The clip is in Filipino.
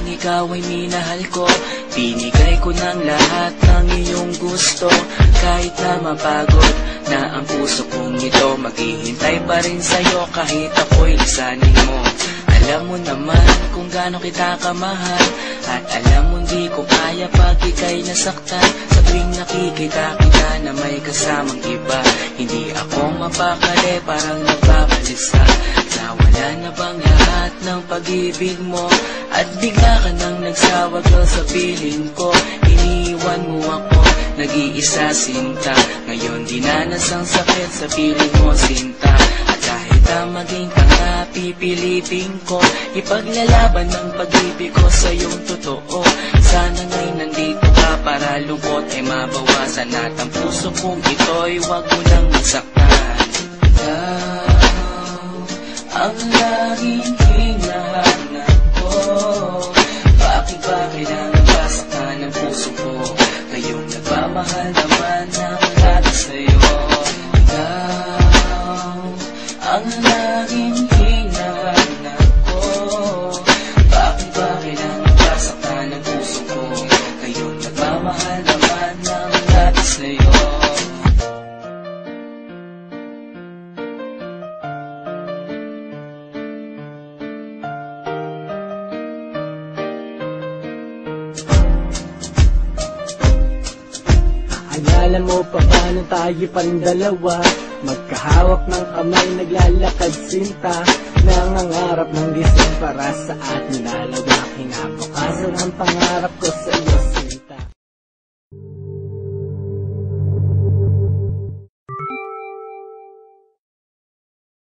ikaw ay minahal ko. Binigay ko ng lahat ng iyong gusto. Kahit na mapagod na ang puso kong ito, maghihintay pa rin sa'yo kahit ako'y lisanin mo. Alam mo naman kung gaano kita kamahal, at alam mo di ko kaya pag ika'y nasaktan. Sa tuwing nakikita kita na may kasamang iba, hindi ako mapakali, parang nagbabalisa. Nawala na bang lahat ng pag-ibig mo? At bigla ka nang nagsawag sa piling ko. Iniwan mo ako, nag-iisa sinta. Ngayon dinanas ang sakit sa piling mo sinta. At kahit na maging tanga, pipilitin ko ipaglalaban ng pag-ibig ko sa iyong totoo. Sana nga'y nandito ka para lungkot ay mabawasan, at ang puso kong ito'y wag mo nang masaktan. Ang laging hinahanap ko, bakit ba kailangan basaktan ang puso ko? Ngayong nagmamahal naman ako lagi sa'yo. Ikaw ang laging hinahanap ko, bakit ba kailangan basaktan ang puso ko? Ngayong nagmamahal naman ako lagi sa'yo. Alala mo pa ba nung tayo pang dalawa, magkahawak ng kamay, naglalakad sinta, nangangarap ng gising para sa ating dalawa. Kinabukasan ang pangarap ko sa'yo